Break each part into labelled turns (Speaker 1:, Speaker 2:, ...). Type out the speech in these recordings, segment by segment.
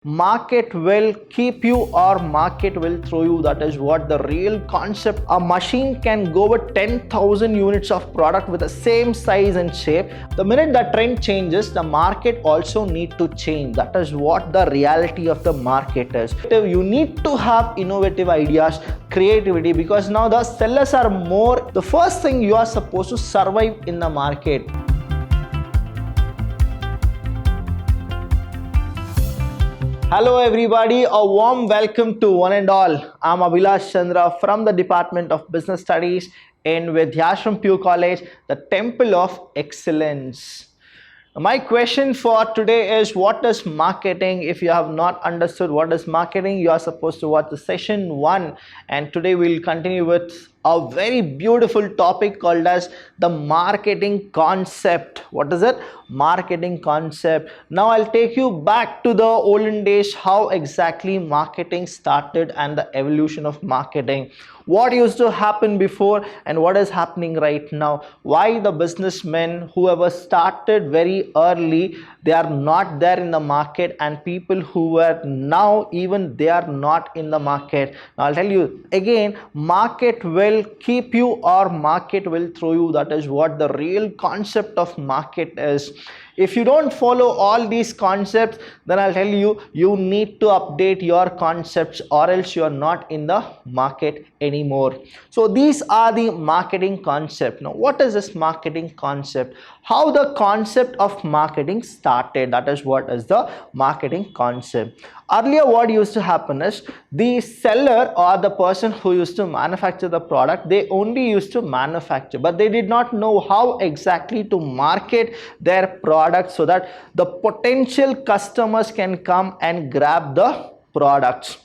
Speaker 1: Market will keep you or market will throw you. That is what the real concept. A machine can go with 10,000 units of product with the same size and shape. The minute the trend changes, the market also need to change. That is what the reality of the market is. You need to have innovative ideas, creativity, because now the sellers are more. The first thing you are supposed to survive in the market. Hello everybody, a warm welcome to one and all. I'm Abhilash Chandra from the Department of Business Studies in Vidyashram Pure College, the Temple of Excellence. My question for today is, what is marketing? If you have not understood what is marketing, you are supposed to watch the session 1, and today we'll continue with a very beautiful topic called as the marketing concept. What is it? Marketing concept. Now I'll take you back to the olden days, how exactly marketing started and the evolution of marketing. What used to happen before and what is happening right now. Why the businessmen, whoever started very early, they are not there in the market, and people who were now, even they are not in the market. Now I'll tell you again, market will keep you or market will throw you. That is what the real concept of market is. If you don't follow all these concepts, then I'll tell you, you need to update your concepts or else you are not in the market anymore. So these are the marketing concept. Now what is this marketing concept? How the concept of marketing started, that is what is the marketing concept. Earlier what used to happen is, the seller or the person who used to manufacture the product, they only used to manufacture, but they did not know how exactly to market their product so that the potential customers can come and grab the products.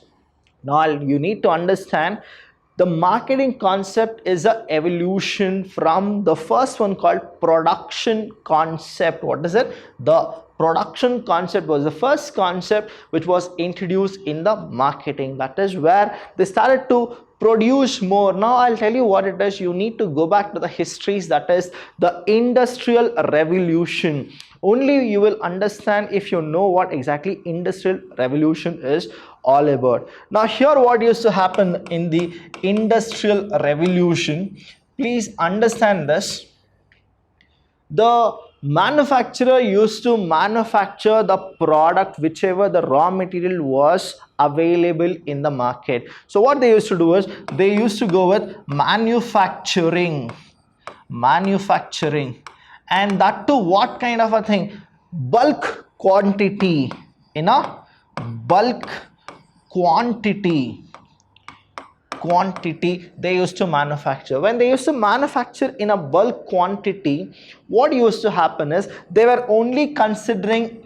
Speaker 1: Now you need to understand, the marketing concept is an evolution from the first one called production concept. What is it? The production concept was the first concept which was introduced in the marketing. That is where they started to produce more. Now I'll tell you what it is. You need to go back to the histories, that is the industrial revolution. Only you will understand if you know what exactly industrial revolution is all about. Now here what used to happen in the industrial revolution, please understand this. The manufacturer used to manufacture the product whichever the raw material was available in the market. So what they used to do is, they used to go with manufacturing, and that too what kind of a thing? Bulk quantity. In a bulk quantity they used to manufacture. When they used to manufacture in a bulk quantity, what used to happen is, they were only considering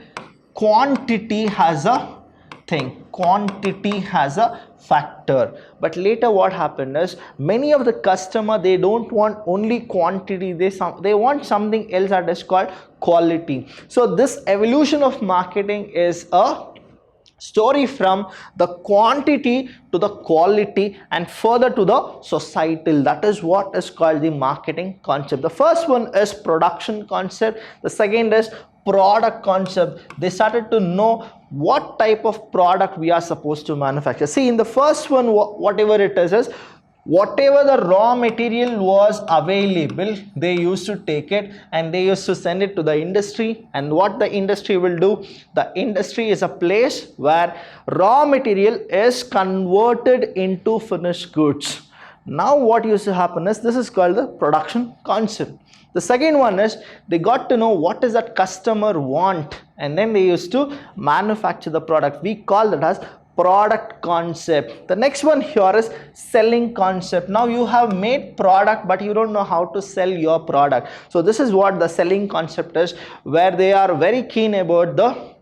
Speaker 1: quantity has a thing, quantity has a factor. But later what happened is, many of the customer, they don't want only quantity, they want something else, that is called quality. So this evolution of marketing is a story from the quantity to the quality and further to the societal. That is what is called the marketing concept. The first one is production concept. The second is product concept. They started to know what type of product we are supposed to manufacture. See, in the first one, whatever it is whatever the raw material was available, they used to take it and they used to send it to the industry. And what the industry will do, the industry is a place where raw material is converted into finished goods. Now what used to happen is, this is called the production concept. The second one is, they got to know what is that customer want, and then they used to manufacture the product. We call that as product concept. The next one here is selling concept. Now you have made product, but you don't know how to sell your product. So this is what the selling concept is, where they are very keen about the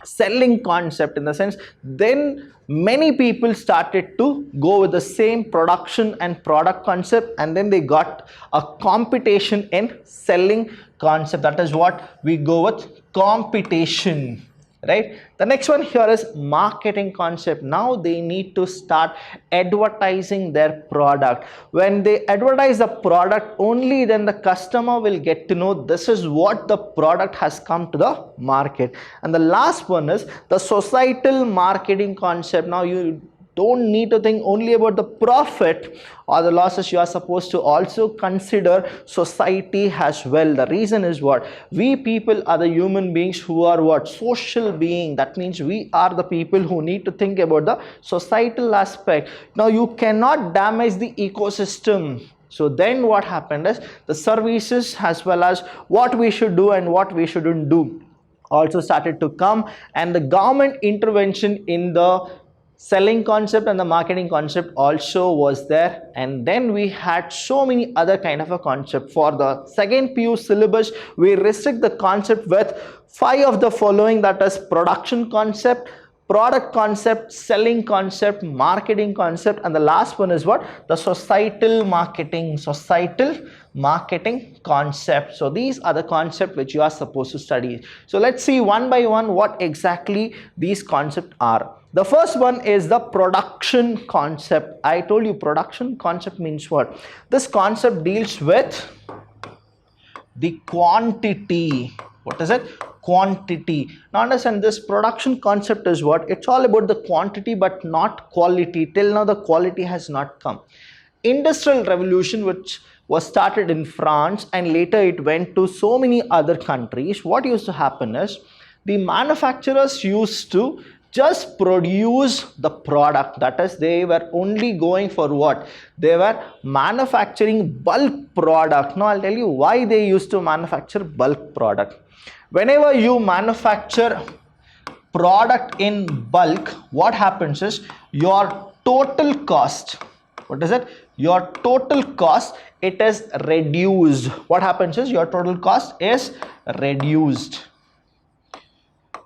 Speaker 1: selling concept, in the sense, then many people started to go with the same production and product concept, and then they got a competition in selling concept. That is what we go with competition. right? The next one here is marketing concept. Now they need to start advertising their product. When they advertise the product, only then the customer will get to know this is what the product has come to the market. And the last one is the societal marketing concept. Now you don't need to think only about the profit or the losses. You are supposed to also consider society as well. The reason is what? We people are the human beings who are what? Social being. That means we are the people who need to think about the societal aspect. Now you cannot damage the ecosystem. So then what happened is the services as well as what we should do and what we shouldn't do also started to come, and the government intervention in the selling concept and the marketing concept also was there. And then we had so many other kind of a concept. For the second PU syllabus, we restrict the concept with 5 of the following, that is production concept, product concept, selling concept, marketing concept, and the last one is what? The societal marketing concept. So these are the concepts which you are supposed to study. So let's see one by one what exactly these concepts are. The first one is the production concept. I told you production concept means what? This concept deals with the quantity. What is it? Quantity. Now understand, this production concept is what? It's all about the quantity but not quality. Till now the quality has not come. Industrial revolution, which was started in France and later it went to so many other countries. What used to happen is the manufacturers used to just produce the product. That is, they were only going for what? They were manufacturing bulk product. Now I'll tell you why they used to manufacture bulk product. Whenever you manufacture product in bulk, what happens is your total cost, what is it? Your total cost, it is reduced. What happens is your total cost is reduced.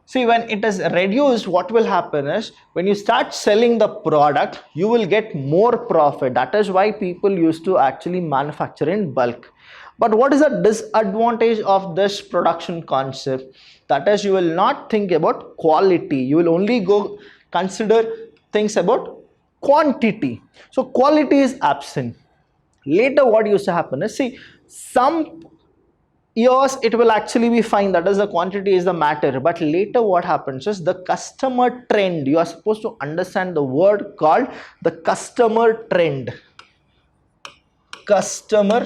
Speaker 1: See, when it is reduced, what will happen is when you start selling the product, you will get more profit. That is why people used to actually manufacture in bulk. But what is the disadvantage of this production concept? That is, you will not think about quality. You will only go consider things about quantity. So quality is absent. Later what used to happen is, see, some years it will actually be fine, that is the quantity is the matter, but later what happens is the customer trend. You are supposed to understand the word called the customer trend. Customer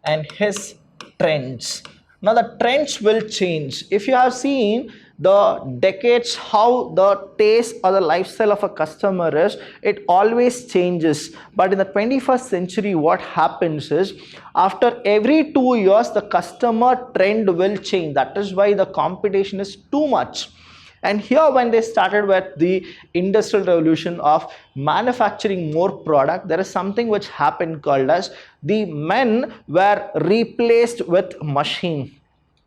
Speaker 1: and his trends. Now the trends will change. If you have seen the decades, how the taste or the lifestyle of a customer is, it always changes. But in the 21st century, what happens is after every 2 years the customer trend will change. That is why the competition is too much. And here when they started with the industrial revolution of manufacturing more product, there is something which happened called as the men were replaced with machine.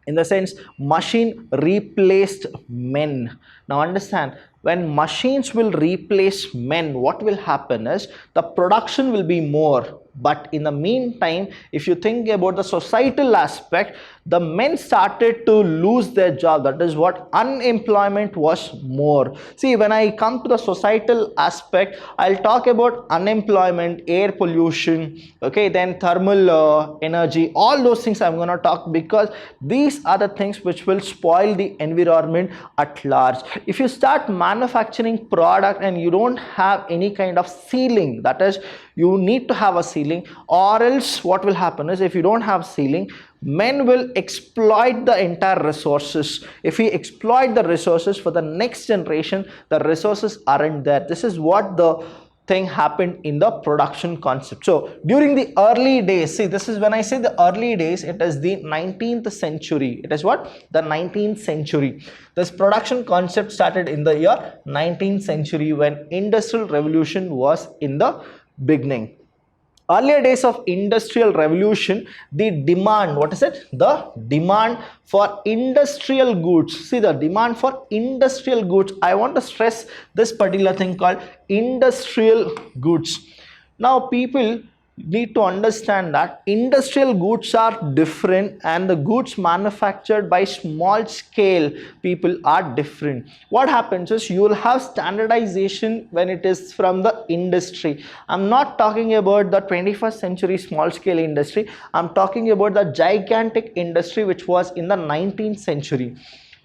Speaker 1: In the sense, machine replaced men. Now understand, when machines will replace men, what will happen is the production will be more. But in the meantime, if you think about the societal aspect, the men started to lose their job. That is what? Unemployment was more. See, when I come to the societal aspect, I'll talk about unemployment, air pollution, okay, then thermal energy, all those things I'm going to talk, because these are the things which will spoil the environment at large. If you start manufacturing product and you don't have any kind of ceiling, that is, you need to have a ceiling, or else what will happen is if you don't have ceiling, men will exploit the entire resources. If we exploit the resources for the next generation, the resources aren't there. This is what the thing happened in the production concept. So during the early days, see, this is when I say the early days, it is the 19th century. It is what? The 19th century. This production concept started in the year 19th century when industrial revolution was in the beginning. Earlier days of industrial revolution, the demand, what is it? The demand for industrial goods. See, the demand for industrial goods. I want to stress this particular thing called industrial goods. Now people need to understand that industrial goods are different and the goods manufactured by small scale people are different. What happens is you will have standardization when it is from the industry. I'm not talking about the 21st century small scale industry. I'm talking about the gigantic industry which was in the 19th century.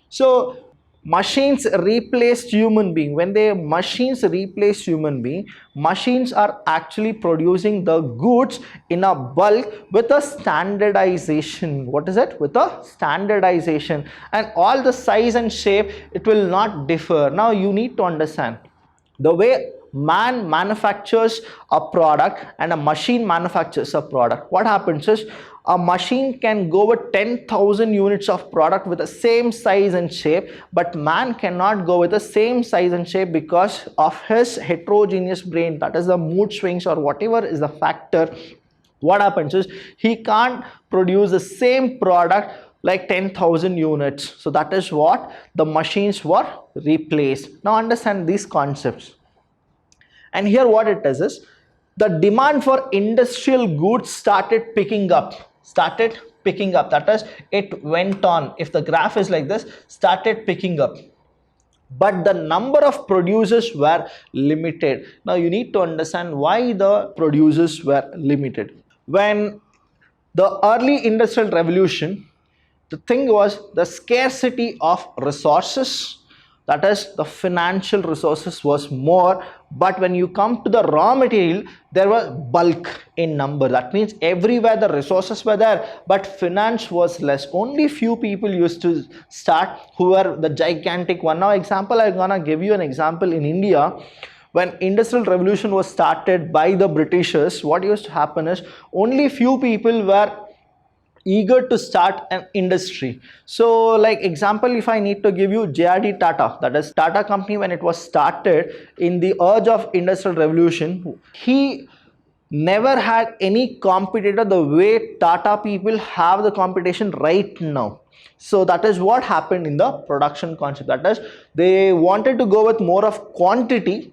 Speaker 1: So machines replaced human being. When they machines replace human being, machines are actually producing the goods in a bulk with a standardization. What is it? With a standardization, and all the size and shape, it will not differ. Now you need to understand the way man manufactures a product and a machine manufactures a product. What happens is a machine can go with 10,000 units of product with the same size and shape, but man cannot go with the same size and shape because of his heterogeneous brain, that is the mood swings or whatever is the factor. What happens is he can't produce the same product like 10,000 units. So that is what the machines were replaced. Now understand these concepts. And here what it is the demand for industrial goods started picking up. That is, it went on. If the graph is like this, started picking up, but the number of producers were limited. Now you need to understand why the producers were limited. When the early industrial revolution, the thing was the scarcity of resources, that is the financial resources was more, but when you come to the raw material, there was bulk in number. That means everywhere the resources were there, but finance was less. Only few people used to start who were the gigantic one. Now example, I'm gonna give you an example. In India, when industrial revolution was started by the Britishers, what used to happen is only few people were eager to start an industry. So like example, if I need to give you JRD Tata, that is Tata company, when it was started in the urge of industrial revolution, he never had any competitor the way Tata people have the competition right now. So that is what happened in the production concept. That is, they wanted to go with more of quantity,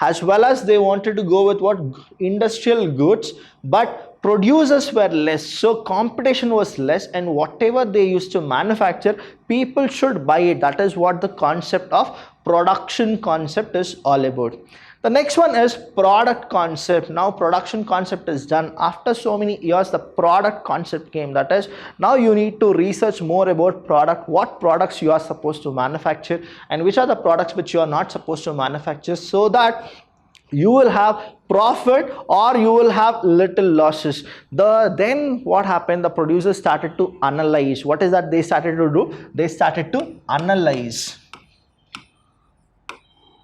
Speaker 1: as well as they wanted to go with what industrial goods, but producers were less, so competition was less, and whatever they used to manufacture, people should buy it. That is what the concept of production concept is all about. The next one is product concept. Now production concept is done. After so many years, the product concept came. That is, now you need to research more about product, what products you are supposed to manufacture and which are the products which you are not supposed to manufacture, so that you will have profit or you will have little losses. Then what happened, the producers started to analyze. What is that they started to do? They started to analyze.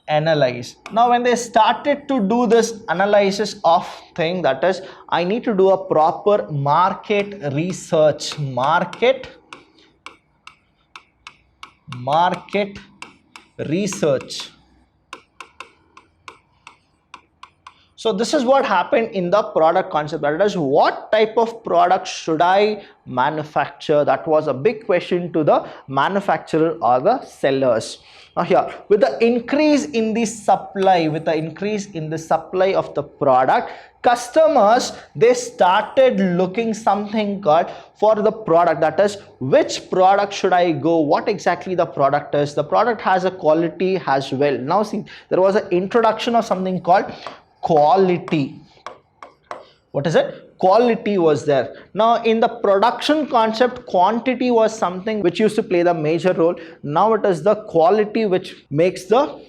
Speaker 1: Now when they started to do this analysis of thing, that is, I need to do a proper market research. Market research. So this is what happened in the product concept. That is, what type of product should I manufacture? That was a big question to the manufacturer or the sellers. Now here, with the increase in the supply, of the product, customers, they started looking something called for the product. That is, which product should I go? What exactly the product is? The product has a quality as well. Now see, there was an introduction of something called quality. What is it? Quality was there. Now in the production concept, quantity was something which used to play the major role. Now it is the quality which makes the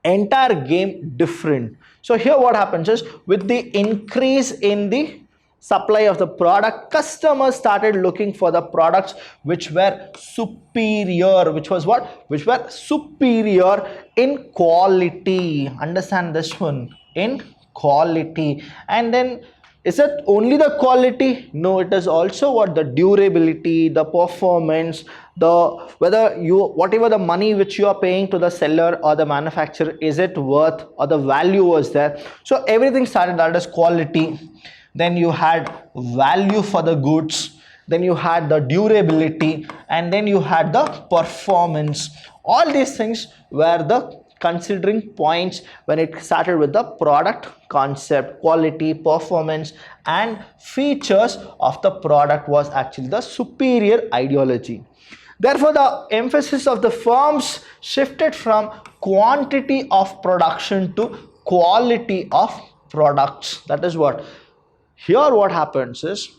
Speaker 1: entire game different. So here what happens is, with the increase in the supply of the product, customers started looking for the products which were superior. Which was what? Which were superior in quality. Understand this one, in quality. And then, is it only the quality? No, it is also what? The durability, the performance, the whether you, whatever the money which you are paying to the seller or the manufacturer, is it worth, or the value was there. So everything started, that is quality. Then you had value for the goods, then you had the durability, and then you had the performance. All these things were the considering points when it started with the product concept, quality, performance and features of the product was actually the superior ideology. Therefore, the emphasis of the firms shifted from quantity of production to quality of products. That is what. Here what happens is,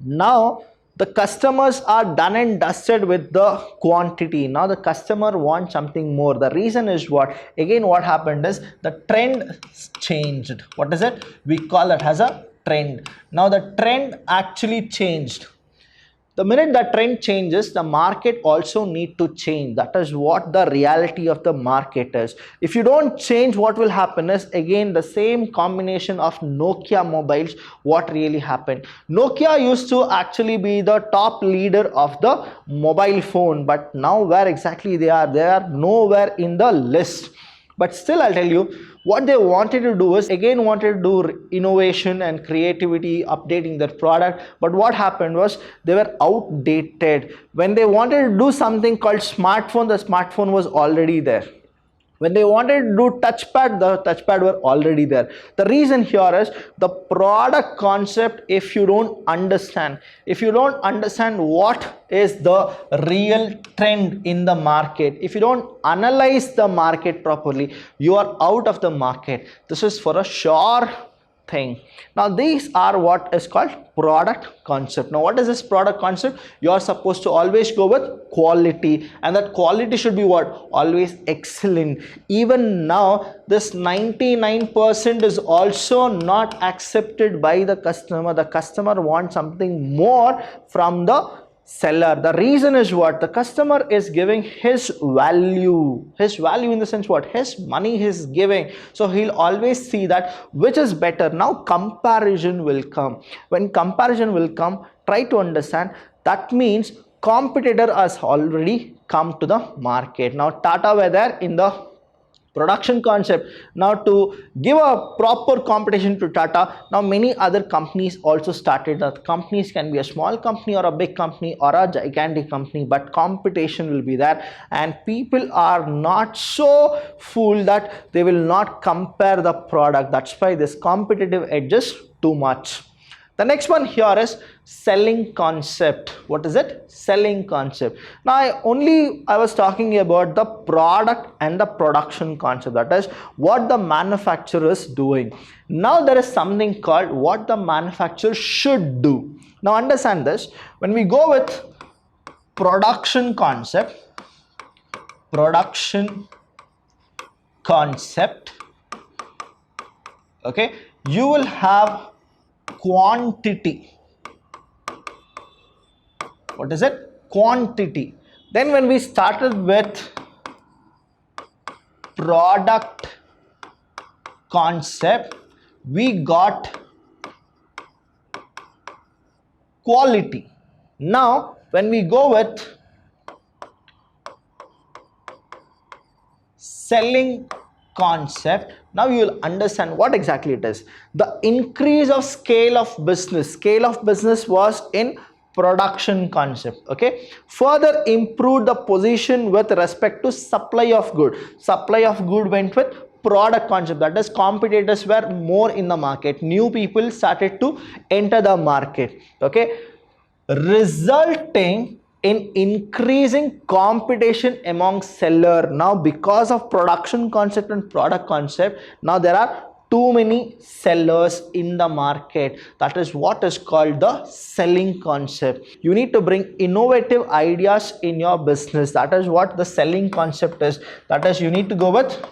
Speaker 1: now the customers are done and dusted with the quantity. Now the customer wants something more. The reason is what? Again, what happened is the trend changed. What is it? We call it as a trend. Now the trend actually changed. The minute the trend changes, the market also need to change. That is what the reality of the market is. If you don't change, what will happen is, again, the same combination of Nokia mobiles. What really happened? Nokia used to actually be the top leader of the mobile phone, but now where exactly they are? They are nowhere in the list. But still, I'll tell you, what they wanted to do is, again, wanted to do innovation and creativity, updating their product. But what happened was, they were outdated. When they wanted to do something called smartphone, the smartphone was already there. When they wanted to do touchpad, the touchpad were already there. The reason here is the product concept. If you don't understand what is the real trend in the market, if you don't analyze the market properly, you are out of the market. This is for a sure thing. Now these are what is called product concept. Now what is this product concept? You are supposed to always go with quality, and that quality should be what? Always excellent. Even now this 99% is also not accepted by the customer. The customer wants something more from the seller. The reason is what? The customer is giving his value in the sense what? His money he is giving. So he'll always see that which is better. Now comparison will come. When comparison will come, try to understand, that means competitor has already come to the market. Now Tata were there in the production concept. Now to give a proper competition to Tata, now many other companies also started. The companies can be a small company or a big company or a gigantic company, but competition will be there, and people are not so fool that they will not compare the product. That's why this competitive edge is too much. The next one here is selling concept. What is it? Selling concept. Now I was talking about the product and the production concept. That is what the manufacturer is doing. Now there is something called what the manufacturer should do. Now understand this. When we go with production concept, okay, you will have quantity. What is it? Quantity. Then when we started with product concept, we got quality. Now when we go with selling concept, now you will understand what exactly it is. The increase of scale of business was in production concept. Okay, further improved the position with respect to supply of good went with product concept. That is, competitors were more in the market, new people started to enter the market. Okay, resulting in increasing competition among seller. Now because of production concept and product concept, now there are too many sellers in the market. That is what is called the selling concept. You need to bring innovative ideas in your business. That is what the selling concept is. That is, you need to go with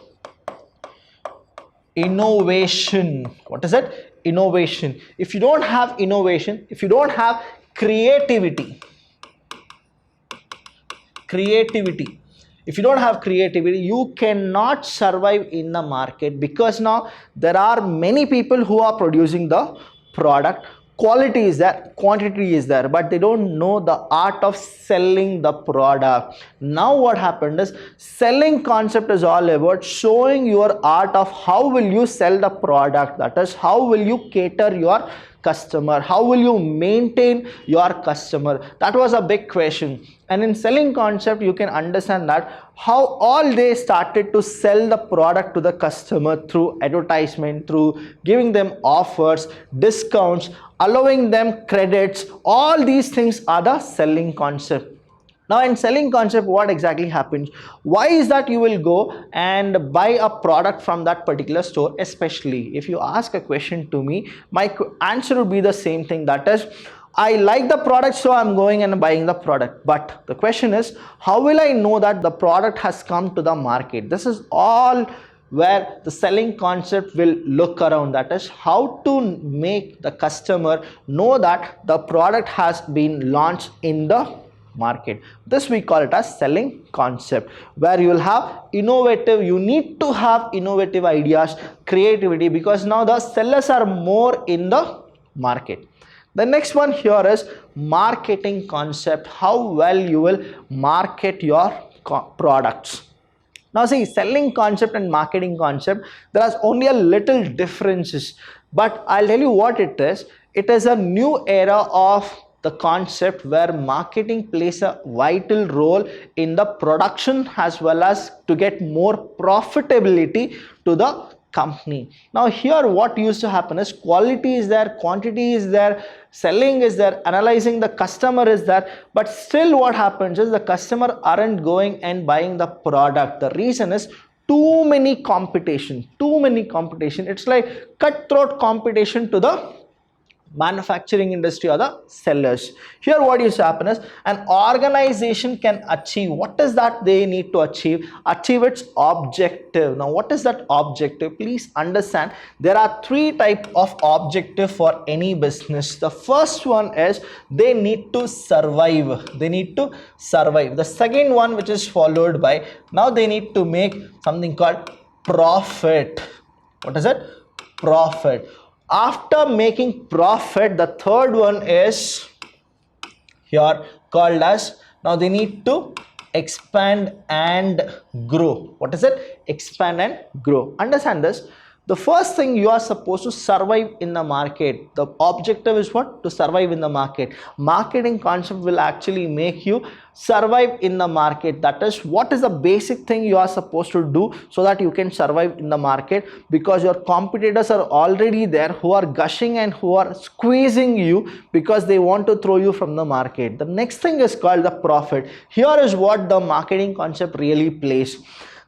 Speaker 1: innovation. What is it? Innovation. If you don't have innovation, if you don't have creativity, if you don't have creativity, you cannot survive in the market, because now there are many people who are producing the product. Quality is there, quantity is there, but they don't know the art of selling the product. Now what happened is, selling concept is all about showing your art of how will you sell the product. That is, how will you cater your customer? How will you maintain your customer? That was a big question. And in selling concept, you can understand that how all they started to sell the product to the customer through advertisement, through giving them offers, discounts, allowing them credits. All these things are the selling concept. Now in selling concept, what exactly happens? Why is that you will go and buy a product from that particular store? Especially if you ask a question to me, my answer would be the same thing, that is, I like the product, so I'm going and buying the product. But the question is, how will I know that the product has come to the market? This is all where the selling concept will look around, that is how to make the customer know that the product has been launched in the market. This we call it as selling concept, where you will have innovative, you need to have innovative ideas, creativity, because now the sellers are more in the market. The next one here is marketing concept, how well you will market your products. Now see, selling concept and marketing concept, there is only a little differences, but I'll tell you what it is. It is a new era of the concept where marketing plays a vital role in the production as well as to get more profitability to the company. Now here what used to happen is quality is there, quantity is there, selling is there, analyzing the customer is there, but still what happens is the customer aren't going and buying the product. The reason is too many competition. It's like cutthroat competition to the manufacturing industry or the sellers. Here what used to happen is an organization can achieve, what is that they need to achieve its objective. Now what is that objective? Please understand, there are three types of objective for any business. The first one is they need to survive. The second one, which is followed by, now they need to make something called profit. What is it? Profit. After making profit, the third one is here called as, now they need to expand and grow. What is it? Expand and grow. Understand this. The first thing, you are supposed to survive in the market. The objective is what? To survive in the market. Marketing concept will actually make you survive in the market. That is, what is the basic thing you are supposed to do so that you can survive in the market, because your competitors are already there who are gushing and who are squeezing you because they want to throw you from the market. The next thing is called the profit. Here is what the marketing concept really plays.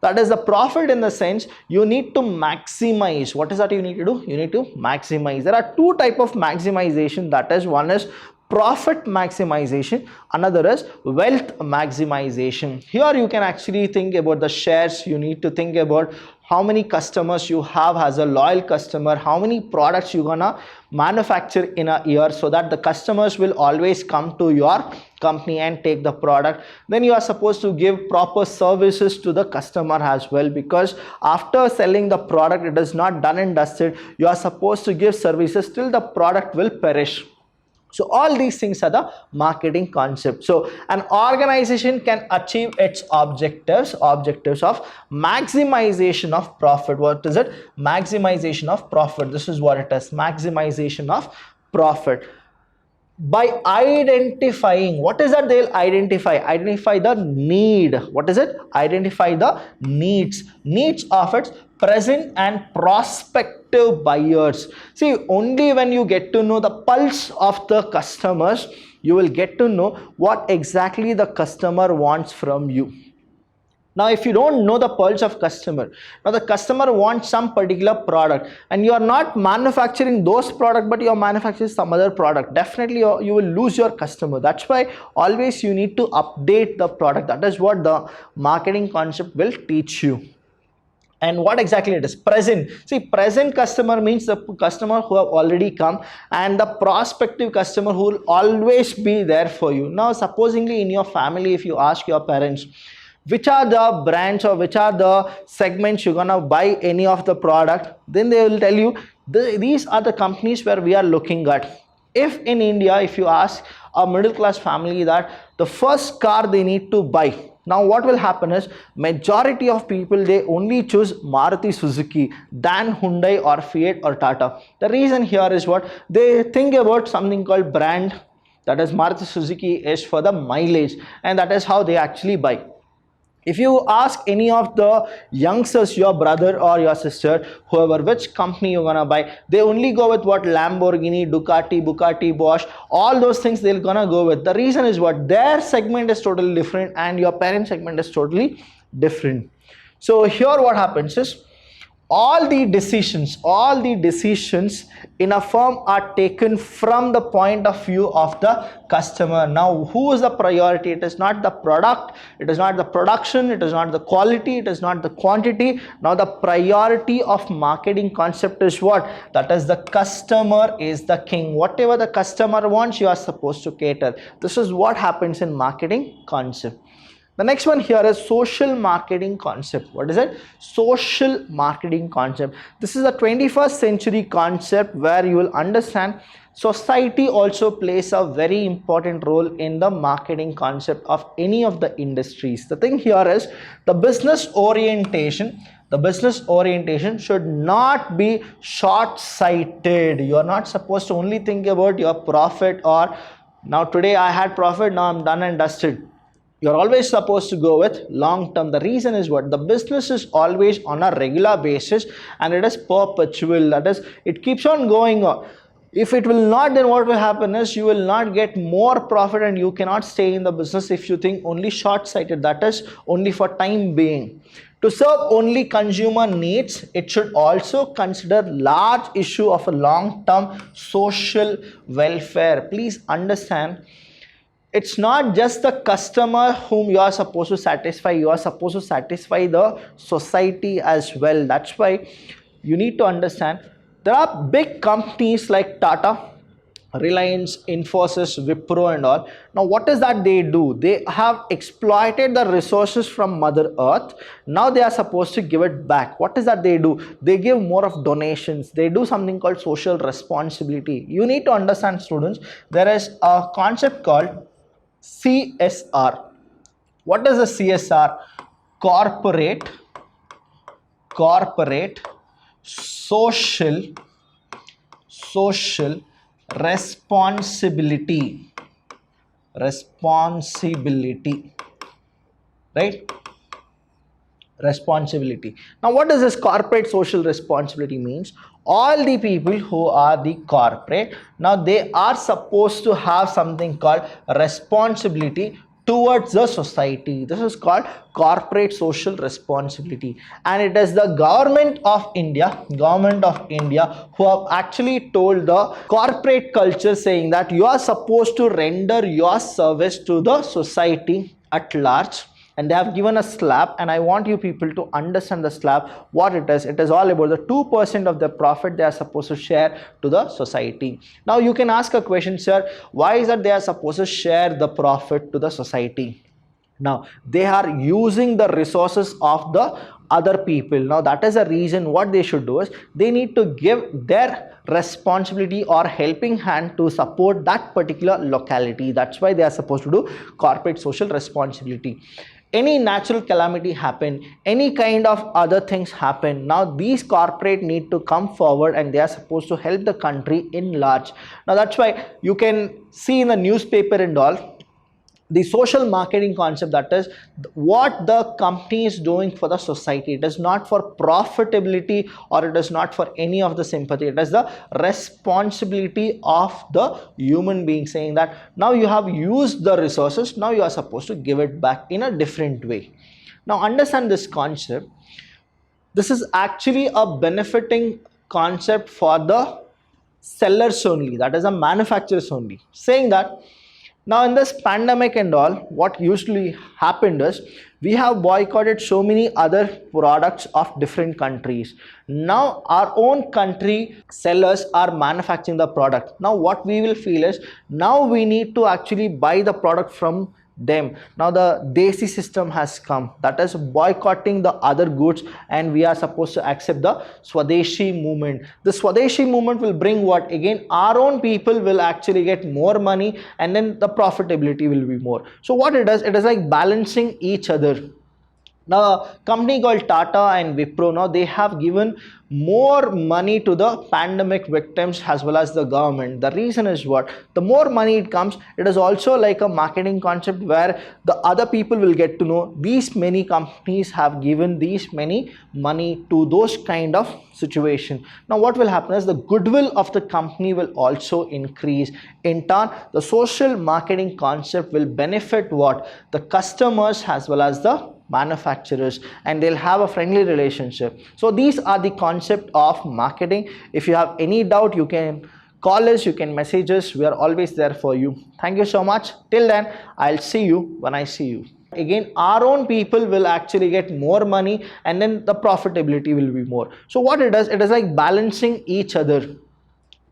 Speaker 1: That is the profit, in the sense you need to maximize. What is that you need to do? You need to maximize. There are two types of maximization. That is, one is profit maximization, another is wealth maximization. Here you can actually think about the shares. You need to think about how many customers you have as a loyal customer, how many products you're gonna manufacture in a year, so that the customers will always come to your company and take the product. Then you are supposed to give proper services to the customer as well, because after selling the product, it is not done and dusted. You are supposed to give services till the product will perish. So all these things are the marketing concept. So an organization can achieve its objectives of maximization of profit. What is it? Maximization of profit. This is what it is. Maximization of profit. By identifying, what is that they'll identify the need. What is it? Identify the needs of its present and prospective buyers. See, only when you get to know the pulse of the customers, you will get to know what exactly the customer wants from you. Now if you don't know the pulse of customer, now the customer wants some particular product and you are not manufacturing those product, but you are manufacturing some other product, definitely you will lose your customer. That's why always you need to update the product. That is what the marketing concept will teach you. And what exactly it is? Present. See, present customer means the customer who have already come, and the prospective customer who will always be there for you. Now supposingly in your family, if you ask your parents which are the brands or which are the segments you're gonna buy any of the product, then they will tell you these are the companies where we are looking at. If in India, if you ask a middle class family that the first car they need to buy, Now what will happen is majority of people, they only choose Maruti Suzuki than Hyundai or Fiat or Tata. The reason here is what they think about something called brand, that is Maruti Suzuki is for the mileage, and that is how they actually buy. If you ask any of the youngsters, your brother or your sister, whoever, which company you're gonna buy, they only go with what Lamborghini, Ducati, Bugatti, Bosch, all those things they're gonna go with. The reason is what their segment is totally different and your parent segment is totally different. So here what happens is all the decisions in a firm are taken from the point of view of the customer. Now who is the priority? It is not the product, it is not the production, it is not the quality, it is not the quantity. Now the priority of marketing concept is what? That is the customer is the king. Whatever the customer wants, you are supposed to cater. This is what happens in marketing concept. The next one here is social marketing concept. What is it? Social marketing concept. This is a 21st century concept where you will understand society also plays a very important role in the marketing concept of any of the industries. The thing here is the business orientation. The business orientation should not be short-sighted. You are not supposed to only think about your profit, or now today I had profit, now I'm done and dusted. You're always supposed to go with long term. The reason is what? The business is always on a regular basis and it is perpetual. That is, it keeps on going on. If it will not, then what will happen is you will not get more profit and you cannot stay in the business if you think only short-sighted, that is only for time being. To serve only consumer needs, it should also consider large issue of a long-term social welfare. Please understand, it's not just the customer whom you are supposed to satisfy, you are supposed to satisfy the society as well. That's why you need to understand there are big companies like Tata, Reliance, Infosys, Wipro and all. Now what is that they do? They have exploited the resources from Mother Earth. Now they are supposed to give it back. What is that they do? They give more of donations. They do something called social responsibility. You need to understand, students, there is a concept called CSR. What is a CSR? Corporate social responsibility, right? Responsibility. Now what does this corporate social responsibility means? All the people who are the corporate, now they are supposed to have something called responsibility towards the society. This is called corporate social responsibility, and it is the government of India who have actually told the corporate culture, saying that you are supposed to render your service to the society at large. And they have given a slab, and I want you people to understand the slab, what it is. It is all about the 2% of the profit they are supposed to share to the society. Now you can ask a question, sir, why is that they are supposed to share the profit to the society? Now they are using the resources of the other people. Now that is the reason what they should do is they need to give their responsibility or helping hand to support that particular locality. That's why they are supposed to do corporate social responsibility. Any natural calamity happen, any kind of other things happen, now these corporate need to come forward and they are supposed to help the country in large. Now that's why you can see in the newspaper and all the social marketing concept, that is what the company is doing for the society. It is not for profitability or it is not for any of the sympathy. It is the responsibility of the human being, saying that now you have used the resources, now you are supposed to give it back in a different way. Now understand this concept. This is actually a benefiting concept for the sellers only, that is the manufacturers only, saying that now in this pandemic and all, what usually happened is we have boycotted so many other products of different countries. Now our own country sellers are manufacturing the product. Now what we will feel is now we need to actually buy the product from them. Now the Desi system has come, that is boycotting the other goods, and we are supposed to accept the Swadeshi movement. The Swadeshi movement will bring what? Again, our own people will actually get more money, and then the profitability will be more. So what it does, it is like balancing each other. Now a company called Tata and Wipro, now they have given more money to the pandemic victims as well as the government. The reason is what? The more money it comes, it is also like a marketing concept where the other people will get to know these many companies have given these many money to those kind of situation. Now what will happen is the goodwill of the company will also increase. In turn, the social marketing concept will benefit what? The customers as well as the manufacturers, and they'll have a friendly relationship. So these are the concept of marketing. If you have any doubt, you can call us, you can message us. We are always there for you. Thank you so much. Till then, I'll see you when I see you. Again, our own people will actually get more money, and then the profitability will be more. So what it does, it is like balancing each other.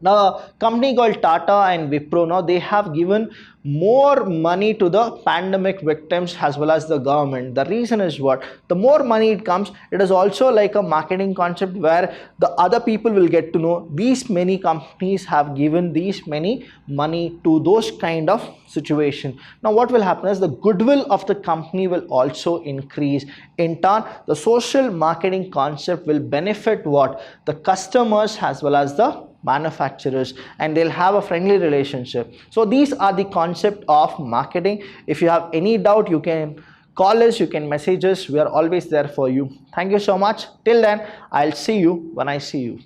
Speaker 1: Now a company called Tata and Wipro, now they have given more money to the pandemic victims as well as the government. The reason is what? The more money it comes, it is also like a marketing concept where the other people will get to know these many companies have given these many money to those kind of situation. Now what will happen is the goodwill of the company will also increase. In turn, the social marketing concept will benefit what? The customers as well as the manufacturers, and they'll have a friendly relationship. So these are the concept of marketing. If you have any doubt, you can call us, you can message us. We are always there for you. Thank you so much. Till then, I'll see you when I see you.